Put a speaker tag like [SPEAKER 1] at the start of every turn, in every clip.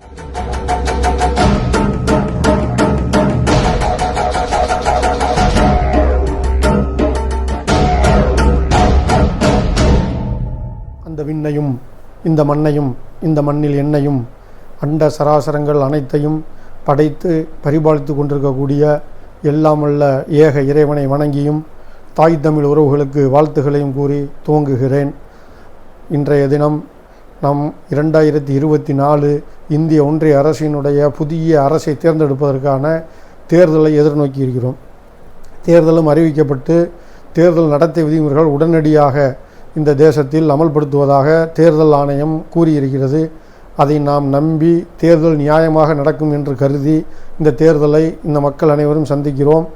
[SPEAKER 1] அந்த விண்ணையும் இந்த மண்ணையும் இந்த மண்ணில் என்னையும் அண்ட சராசரங்கள் அனைத்தையும் படைத்து பரிபாலித்து கொண்டிருக்கக்கூடிய எல்லாமல்ல ஏக இறைவனை வணங்கியும் தாய் தமிழ் உறவுகளுக்கு வாழ்த்துக்களையும் கூறி துவங்குகிறேன். இன்றைய தினம் நம் 2024 இந்திய ஒன்றிய அரசினுடைய புதிய அரசை தேர்ந்தெடுப்பதற்கான தேர்தலை எதிர்நோக்கி இருக்கிறோம். தேர்தலும் அறிவிக்கப்பட்டு தேர்தல் நடத்தை விதிமுறைகள் உடனடியாக இந்த தேசத்தில் அமல்படுத்துவதாக தேர்தல் ஆணையம் கூறியிருக்கிறது. அதை நாம் நம்பி தேர்தல் நியாயமாக நடக்கும் என்று கருதி இந்த தேர்தலை இந்த மக்கள் அனைவரும் சந்திக்கிறோம்.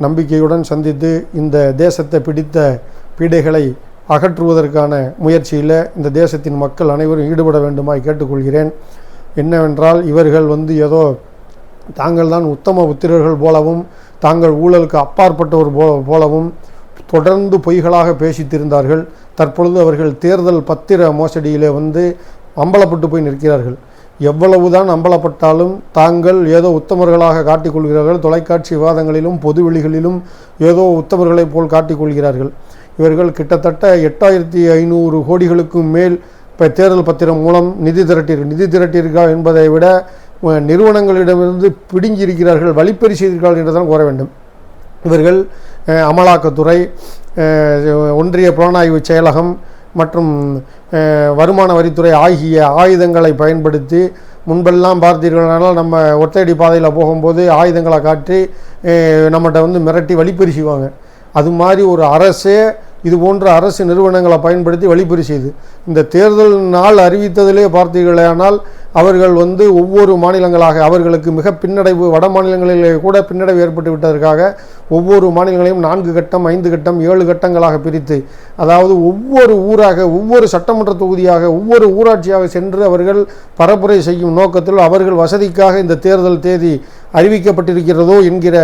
[SPEAKER 1] நம்பிக்கையுடன் சந்தித்து இந்த தேசத்தை பிடித்த பீடைகளை அகற்றுவதற்கான முயற்சியில் இந்த தேசத்தின் மக்கள் அனைவரும் ஈடுபட வேண்டுமாய் கேட்டுக்கொள்கிறேன். என்னவென்றால் இவர்கள் ஏதோ தாங்கள் தான் உத்தம புத்திரர்கள் போலவும் தாங்கள் ஊழலுக்கு அப்பாற்பட்டவர் போலவும் தொடர்ந்து பொய்களாக பேசித்திருந்தார்கள். தற்பொழுது அவர்கள் தேர்தல் பத்திர மோசடியிலே அம்பலப்பட்டு போய் நிற்கிறார்கள். எவ்வளவுதான் அம்பலப்பட்டாலும் தாங்கள் ஏதோ உத்தமர்களாக காட்டிக்கொள்கிறார்கள். தொலைக்காட்சி விவாதங்களிலும் பொதுவெளிகளிலும் ஏதோ உத்தமர்களைப் போல் காட்டிக்கொள்கிறார்கள். இவர்கள் கிட்டத்தட்ட 8500 கோடிகளுக்கும் மேல் இப்போ தேர்தல் பத்திரம் மூலம் நிதி திரட்டியிருக்கிறார்கள் என்பதை விட நிறுவனங்களிடமிருந்து பிடுங்கியிருக்கிறார்கள், வழிப்பறி செய்திருக்கிறார்கள் என்றுதான் கூற வேண்டும். இவர்கள் அமலாக்கத்துறை, ஒன்றிய புலனாய்வு செயலகம் மற்றும் வருமான வரித்துறை ஆகிய ஆயுதங்களை பயன்படுத்தி முன்பெல்லாம் பார்த்தீர்களானால் நம்ம ஒற்றையடி பாதையில் போகும்போது ஆயுதங்களை காட்டி நம்மகிட்ட மிரட்டி வழிப்பறி செய்வாங்க. அது மாதிரி ஒரு அரசே இது போன்ற அரசு நிறுவனங்களை பயன்படுத்தி வழிப்பறி செய்து இந்த தேர்தல் நாள் அறிவித்ததிலே பார்த்தீர்களானால் அவர்கள் ஒவ்வொரு மாநிலங்களாக அவர்களுக்கு மிக பின்னடைவு, வட மாநிலங்களிலே கூட பின்னடைவு ஏற்பட்டு விட்டதற்காக ஒவ்வொரு மாநிலங்களையும் 4 கட்டம் 5 கட்டம் 7 கட்டங்களாக பிரித்து, அதாவது ஒவ்வொரு ஊராக, ஒவ்வொரு சட்டமன்ற தொகுதியாக, ஒவ்வொரு ஊராட்சியாக சென்று அவர்கள் பரப்புரை செய்யும் நோக்கத்தில் அவர்கள் வசதிக்காக இந்த தேர்தல் தேதி அறிவிக்கப்பட்டிருக்கிறதோ என்கிற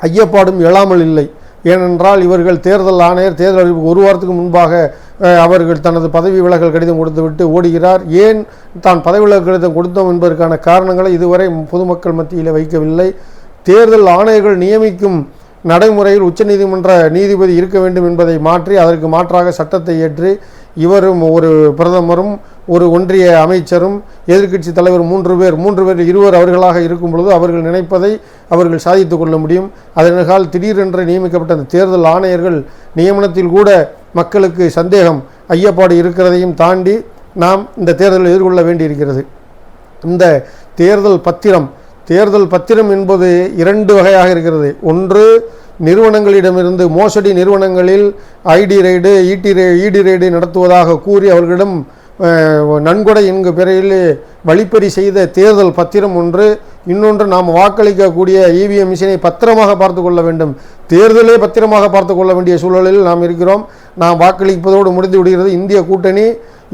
[SPEAKER 1] ஐயப்பாடும் எழாமல் இல்லை. ஏனென்றால் இவர்கள் தேர்தல் ஆணையர் தேர்தல் அறிவிப்பு 1 வாரத்துக்கு முன்பாக அவர்கள் தனது பதவி விலகல் கடிதம் கொடுத்துவிட்டு ஓடுகிறார். ஏன் தான் பதவி விலகல் கடிதம் கொடுத்தோம் என்பதற்கான காரணங்களை இதுவரை பொதுமக்கள் மத்தியில் வைக்கவில்லை. தேர்தல் ஆணையர்கள் நியமிக்கும் நடைமுறையில் உச்சநீதிமன்ற நீதிபதி இருக்க வேண்டும் என்பதை மாற்றி அதற்கு மாற்றாக சட்டத்தை ஏற்று இவரும் ஒரு பிரதமரும் ஒரு ஒன்றிய அமைச்சரும் எதிர்க்கட்சி தலைவர் 3 பேர் 20 அவர்களாக இருக்கும் பொழுது அவர்கள் நினைப்பதை அவர்கள் சாதித்து கொள்ள முடியும். அதனால் திடீரென்று நியமிக்கப்பட்ட அந்த தேர்தல் ஆணையர்கள் நியமனத்தில் கூட மக்களுக்கு சந்தேகம், ஐயப்பாடு இருக்கிறதையும் தாண்டி நாம் இந்த தேர்தலை எதிர்கொள்ள வேண்டியிருக்கிறது. இந்த தேர்தல் பத்திரம் என்பது 2 வகையாக இருக்கிறது. ஒன்று, நிறுவனங்களிடமிருந்து மோசடி நிறுவனங்களில் ஐடி ரைடு இடி ரைடு நடத்துவதாக கூறி அவர்களிடம் நன்கொடை என்கிற பெயரில் வழிப்பறி செய்த தேர்தல் பத்திரம் ஒன்று. இன்னொன்று, நாம் வாக்களிக்கக்கூடிய இவிஎம் மிஷினை பத்திரமாக பார்த்து கொள்ள வேண்டும், தேர்தலே பத்திரமாக பார்த்து கொள்ள வேண்டிய சூழலில் நாம் இருக்கிறோம். நாம் வாக்களிப்பதோடு முடிந்து விடுகிறது. இந்திய கூட்டணி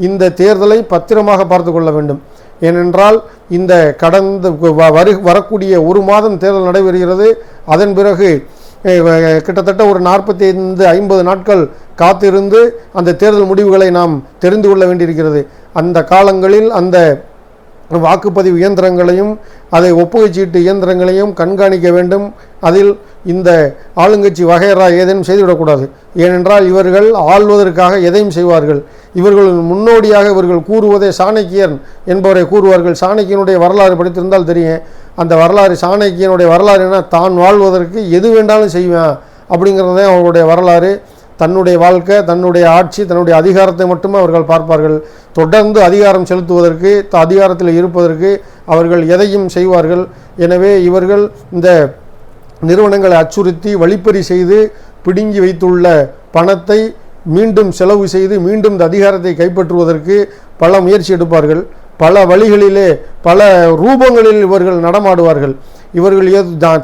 [SPEAKER 1] இந்த தேர்தலை பத்திரமாக பார்த்து கொள்ள வேண்டும். ஏனென்றால் இந்த வரக்கூடிய 1 மாதம் தேர்தல் நடைபெறுகிறது. அதன் பிறகு கிட்டத்தட்ட ஒரு 45-50 நாட்கள் காத்திருந்து அந்த தேர்தல் முடிவுகளை நாம் தெரிந்து கொள்ள வேண்டியிருக்கிறது. அந்த காலங்களில் அந்த வாக்குப்பதிவு இயந்திரங்களையும் அதை ஒப்புகை சீட்டு இயந்திரங்களையும் கண்காணிக்க வேண்டும். அதில் இந்த ஆளுங்கட்சி வகையறா ஏதேனும் செய்துவிடக்கூடாது. ஏனென்றால் இவர்கள் ஆள்வதற்காக எதையும் செய்வார்கள். இவர்கள் முன்னோடியாக இவர்கள் கூறுவதே சாணக்கியன் என்பவரை கூறுவார்கள். சாணக்கியனுடைய வரலாறு படித்திருந்தால் தெரியும். அந்த வரலாறு, சாணக்கியனுடைய வரலாறு என்ன, தான் வாழ்வதற்கு எது வேண்டாலும் செய்வேன் அப்படிங்கிறதே அவருடைய வரலாறு. தன்னுடைய வாழ்க்கை, தன்னுடைய ஆட்சி, தன்னுடைய அதிகாரத்தை மட்டுமே அவர்கள் பார்ப்பார்கள். தொடர்ந்து அதிகாரம் செலுத்துவதற்கு, அதிகாரத்தில் இருப்பதற்கு அவர்கள் எதையும் செய்வார்கள். எனவே இவர்கள் இந்த நிறுவனங்களை அச்சுறுத்தி வழிப்பறி செய்து பிடுங்கி வைத்துள்ள பணத்தை மீண்டும் செலவு செய்து மீண்டும் இந்த அதிகாரத்தை கைப்பற்றுவதற்கு பல முயற்சி எடுப்பார்கள். பல வழிகளிலே பல ரூபங்களில் இவர்கள் நடமாடுவார்கள். இவர்கள்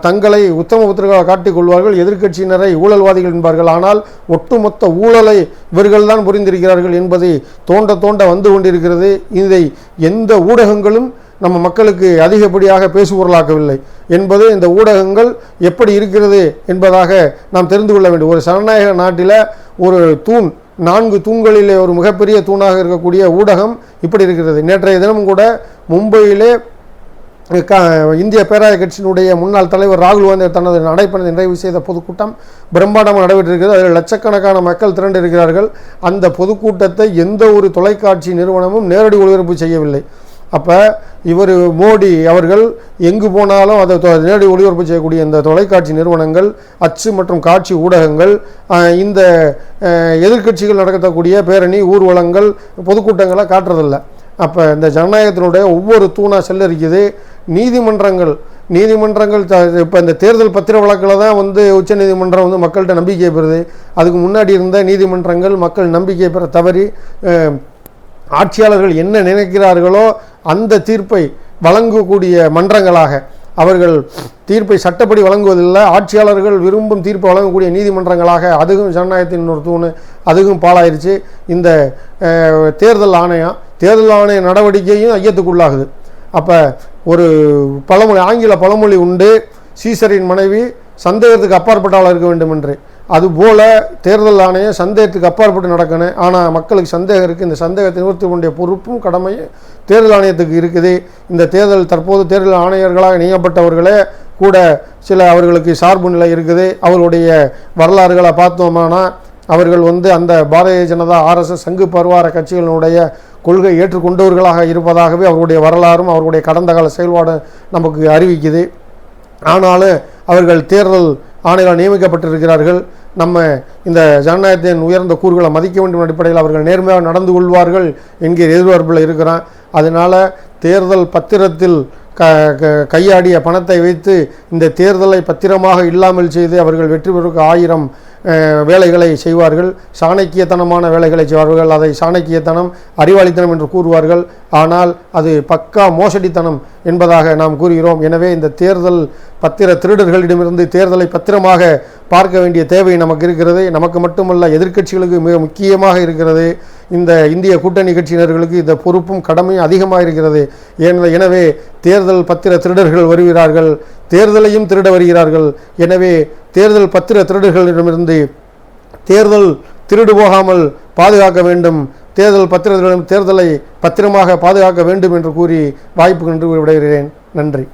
[SPEAKER 1] தங்களை உத்தம புத்திரர்களாக காட்டிக்கொள்வார்கள். எதிர்க்கட்சியினரை ஊழல்வாதிகள் என்பார்கள். ஆனால் ஒட்டுமொத்த ஊழலை இவர்கள்தான் புரிந்திருக்கிறார்கள் என்பதை தோண்ட வந்து கொண்டிருக்கிறது. இதை எந்த ஊடகங்களும் நம்ம மக்களுக்கு அதிகப்படியாக பேசுபொருளாக்கவில்லை என்பது இந்த ஊடகங்கள் எப்படி இருக்கிறது என்பதாக நாம் தெரிந்து கொள்ள வேண்டும். ஒரு ஜனநாயக நாட்டில் ஒரு தூண், 4 தூண்களிலே ஒரு மிகப்பெரிய தூணாக இருக்கக்கூடிய ஊடகம் இப்படி இருக்கிறது. நேற்றைய தினம் கூட மும்பையிலே இந்திய பேராய கட்சியினுடைய முன்னாள் தலைவர் ராகுல் காந்தி தனது நடைபயணத்தை நிறைவு செய்த பொதுக்கூட்டம் பிரம்மாண்டமாக நடைபெற்றிருக்கிறது. அதில் லட்சக்கணக்கான மக்கள் திரண்டிருக்கிறார்கள். அந்த பொதுக்கூட்டத்தை எந்த ஒரு தொலைக்காட்சி நிறுவனமும் நேரடி ஒளிபரப்பு செய்யவில்லை. அப்போ இவர் மோடி அவர்கள் எங்கு போனாலும் அதை நேரடி ஒளிபரப்பு செய்யக்கூடிய இந்த தொலைக்காட்சி நிறுவனங்கள், அச்சு மற்றும் காட்சி ஊடகங்கள் இந்த எதிர்க்கட்சிகள் நடத்தக்கூடிய பேரணி, ஊர்வலங்கள், பொதுக்கூட்டங்களை காட்டுறதில்லை. அப்போ இந்த ஜனநாயகத்தினுடைய ஒவ்வொரு தூணாக செல்லரிக்குது. நீதிமன்றங்கள் இப்போ இந்த தேர்தல் பத்திர வழக்கில் தான் உச்சநீதிமன்றம் மக்கள்கிட்ட நம்பிக்கை பெறுது. அதுக்கு முன்னாடி இருந்த நீதிமன்றங்கள் மக்கள் நம்பிக்கை பெற தவறி ஆட்சியாளர்கள் என்ன நினைக்கிறார்களோ அந்த தீர்ப்பை வழங்கக்கூடிய மன்றங்களாக, அவர்கள் தீர்ப்பை சட்டப்படி வழங்குவதில்லை, ஆட்சியாளர்கள் விரும்பும் தீர்ப்பை வழங்கக்கூடிய நீதிமன்றங்களாக அதுவும் ஜனநாயகத்தின் ஒரு தூணு, அதுவும் பாழாயிருச்சு. இந்த தேர்தல் ஆணைய நடவடிக்கையும் ஐயத்துக்குள்ளாகுது. அப்போ ஒரு பழமொழி, ஆங்கில பழமொழி உண்டு, சீசரின் மனைவி சந்தேகத்துக்கு அப்பாற்பட்டால் இருக்க வேண்டும் என்று. அதுபோல் தேர்தல் ஆணையம் சந்தேகத்துக்கு அப்பாற்பட்டு நடக்கணும். ஆனால் மக்களுக்கு சந்தேகம் இருக்குது. இந்த சந்தேகத்தை நிவர்த்தி கொண்டிய பொறுப்பும் கடமையும் தேர்தல் ஆணையத்துக்கு இருக்குது. இந்த தற்போது தேர்தல் ஆணையர்களாக நியமப்பட்டவர்களே கூட சில அவர்களுக்கு சார்பு நிலை இருக்குது. அவருடைய வரலாறுகளை பார்த்தோமானா அவர்கள் அந்த பாரதிய ஜனதா, RSS, சங்கு பரிவார கட்சிகளினுடைய கொள்கை ஏற்றுக்கொண்டவர்களாக இருப்பதாகவே அவருடைய வரலாறும் அவருடைய கடந்த கால செயல்பாடு நமக்கு அறிவிக்குது. ஆனாலும் அவர்கள் தேர்தல் ஆணையரால் நியமிக்கப்பட்டிருக்கிறார்கள். நம்ம இந்த ஜனநாயகத்தின் உயர்ந்த கூறுகளை மதிக்க வேண்டும் அடிப்படையில் அவர்கள் நேர்மையாக நடந்து கொள்வார்கள் என்கிற எதிர்பார்ப்பில் இருக்கிறான். அதனால் தேர்தல் பத்திரத்தில் கையாடிய பணத்தை வைத்து இந்த தேர்தலை பத்திரமாக இல்லாமல் செய்து அவர்கள் வெற்றி பெறுவதற்கு 1000 வேலைகளை செய்வார்கள். சாணக்கியத்தனமான வேலைகளை செய்வார்கள். அதை சாணக்கியத்தனம், அறிவாளித்தனம் என்று கூறுவார்கள். ஆனால் அது பக்கா மோசடித்தனம் என்பதாக நாம் கூறுகிறோம். எனவே இந்த தேர்தல் பத்திர திருடர்களிடமிருந்து தேர்தலை பத்திரமாக பார்க்க வேண்டிய தேவை நமக்கு இருக்கிறது. நமக்கு மட்டுமல்ல, எதிர்க்கட்சிகளுக்கு மிக முக்கியமாக இருக்கிறது. இந்த இந்திய கூட்டணி கட்சியினர்களுக்கு இந்த பொறுப்பும் கடமையும் அதிகமாக இருக்கிறது. எனவே தேர்தல் பத்திர திருடர்கள் வருகிறார்கள், தேர்தலையும் திருட வருகிறார்கள். எனவே தேர்தல் பத்திர திருடர்களிடமிருந்து தேர்தல் திருடு போகாமல் பாதுகாக்க வேண்டும். தேர்தலை பத்திரமாக பாதுகாக்க வேண்டும் என்று கூறி வாய்ப்பு கண்டு விடைகிறேன். நன்றி.